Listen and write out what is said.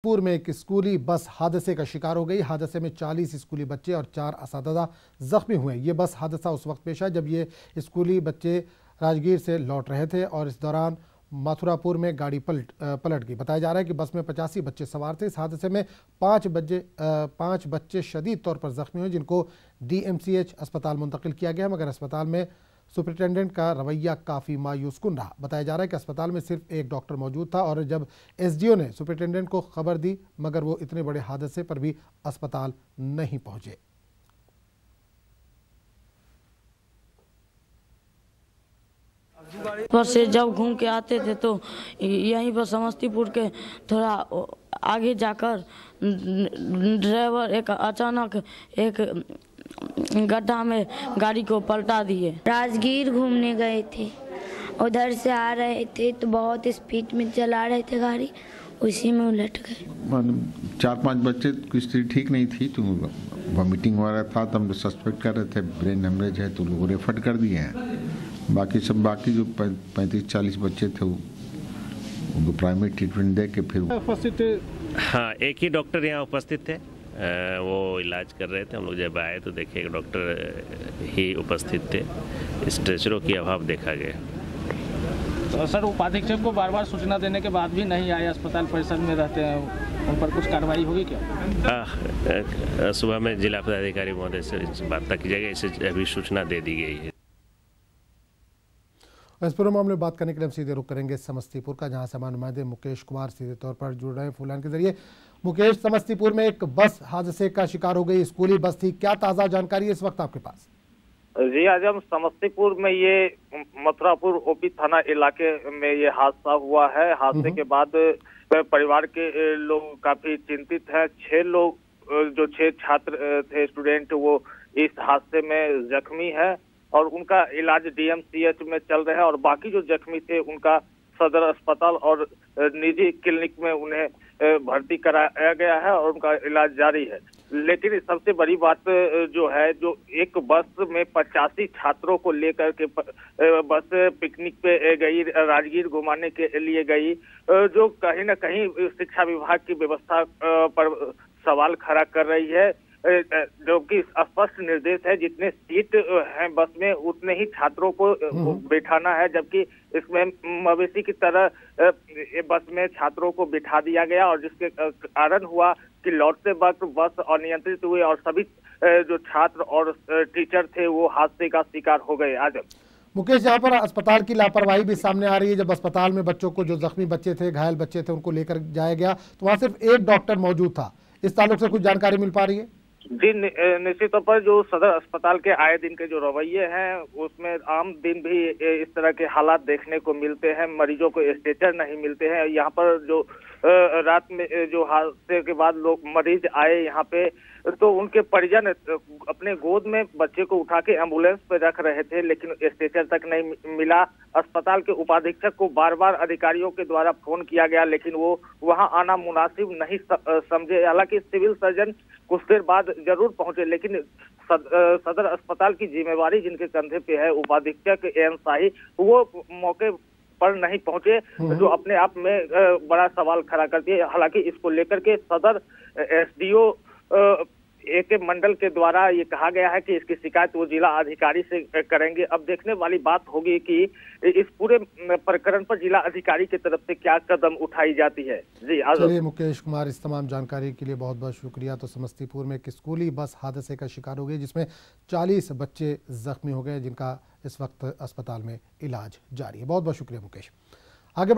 पूर में एक स्कूली बस हादसे का शिकार हो गई। हादसे में 40 स्कूली बच्चे और 4 असातिज़ा जख्मी हुए। ये बस हादसा उस वक्त पेश आया जब ये स्कूली बच्चे राजगीर से लौट रहे थे और इस दौरान मथुरापुर में गाड़ी पलट गई। बताया जा रहा है कि बस में 85 बच्चे सवार थे। इस हादसे में 5 बच्चे शदीद तौर पर जख्मी हुए, जिनको DMCH अस्पताल मुंतकिल किया गया, मगर अस्पताल में सुपरिटेंडेंट का रवैया काफ़ी मायूसकुन रहा। बताया जा रहा है कि अस्पताल में सिर्फ एक डॉक्टर मौजूद था और जब SDO ने सुपरिटेंडेंट को खबर दी, मगर वो इतने बड़े हादसे पर भी अस्पताल नहीं पहुंचे। पर से जब घूम के आते थे तो यहीं पर समस्तीपुर के थोड़ा आगे जाकर ड्राइवर अचानक एक गड्ढा में गाड़ी को पलटा दिए। राजगीर घूमने गए थे, उधर से आ रहे थे तो बहुत स्पीड में चला रहे थे गाड़ी, उसी में उलट गए। 4-5 बच्चे की स्थिति ठीक नहीं थी, तो वॉमिटिंग वगैरह था, तो हम सस्पेक्ट कर रहे थे ब्रेन हेमरेज है, तो लोग रेफर कर दिए हैं। बाकी जो 35-40 बच्चे थे उनको प्राइमरी ट्रीटमेंट दे के फिर उपस्थित। हाँ, एक ही डॉक्टर यहाँ उपस्थित थे, वो इलाज कर रहे थे। हम लोग जब आए तो देखे एक डॉक्टर ही उपस्थित थे। स्ट्रेचरों की अभाव देखा गया। तो सर, उपाधीक्षक को बार बार सूचना देने के बाद भी नहीं आए, अस्पताल परिसर में रहते हैं, उन पर कुछ कार्रवाई होगी क्या? सुबह में जिला पदाधिकारी महोदय से वार्ता की जाएगी, इसे अभी सूचना दे दी गई है। इस पूरे मामले में बात करने के लिए हम सीधे रुख करेंगे समस्तीपुर का, जहां समाज नुमाइंदे मुकेश कुमार सीधे तौर पर जुड़ रहे हैं फोन के जरिए। मुकेश, समस्तीपुर में एक बस हादसे का शिकार हो गई, स्कूली बस थी, क्या ताज़ा जानकारी है इस वक्त आपके पास? जी आजम, समस्तीपुर में ये मथुरापुर OP थाना इलाके में ये हादसा हुआ है। हादसे के बाद परिवार के लोग काफी चिंतित हैं। 6 छात्र थे, स्टूडेंट, वो इस हादसे में जख्मी है और उनका इलाज DMCH में चल रहा है और बाकी जो जख्मी थे उनका सदर अस्पताल और निजी क्लिनिक में उन्हें भर्ती कराया गया है और उनका इलाज जारी है। लेकिन सबसे बड़ी बात जो है, जो एक बस में 85 छात्रों को लेकर के बस पिकनिक पे गई, राजगीर घुमाने के लिए गई, जो कहीं ना कहीं शिक्षा विभाग की व्यवस्था पर सवाल खड़ा कर रही है, जो कि स्पष्ट निर्देश है जितने सीट हैं बस में उतने ही छात्रों को बैठाना है, जबकि इसमें मवेशी की तरह बस में छात्रों को बिठा दिया गया और जिसके कारण हुआ कि लौटते वक्त बस अनियंत्रित हुई और सभी जो छात्र और टीचर थे वो हादसे का शिकार हो गए। आज मुकेश, यहाँ पर अस्पताल की लापरवाही भी सामने आ रही है। जब अस्पताल में बच्चों को, जो जख्मी बच्चे थे, घायल बच्चे थे, उनको लेकर जाया गया तो वहाँ सिर्फ एक डॉक्टर मौजूद था। इस ताल्लुक से कुछ जानकारी मिल पा रही है? जी, निश्चित तौर पर जो सदर अस्पताल के आए दिन के जो रवैये हैं उसमें आम दिन भी इस तरह के हालात देखने को मिलते हैं। मरीजों को स्ट्रेचर नहीं मिलते हैं। यहाँ पर जो रात में जो हादसे के बाद लोग मरीज आए यहाँ पे, तो उनके परिजन अपने गोद में बच्चे को उठा के एम्बुलेंस पे रख रहे थे, लेकिन स्ट्रेचर तक नहीं मिला। अस्पताल के उपाधीक्षक को बार बार अधिकारियों के द्वारा फोन किया गया, लेकिन वो वहां आना मुनासिब नहीं समझे। हालांकि सिविल सर्जन कुछ देर बाद जरूर पहुंचे, लेकिन सदर अस्पताल की जिम्मेवारी जिनके कंधे पे है, उपाधीक्षक AM शाही, वो मौके पर नहीं पहुंचे, जो अपने आप में बड़ा सवाल खड़ा करती है। हालांकि इसको लेकर के सदर SDO AK मंडल के द्वारा ये कहा गया है कि इसकी शिकायत वो जिला अधिकारी से करेंगे। अब देखने वाली बात होगी कि इस पूरे प्रकरण पर जिला अधिकारी की तरफ से क्या कदम उठाई जाती है। जी चलिए मुकेश कुमार, इस तमाम जानकारी के लिए बहुत बहुत शुक्रिया। तो समस्तीपुर में एक स्कूली बस हादसे का शिकार हो गई जिसमें 40 बच्चे जख्मी हो गए, जिनका इस वक्त अस्पताल में इलाज जारी है। बहुत बहुत शुक्रिया मुकेश। आगे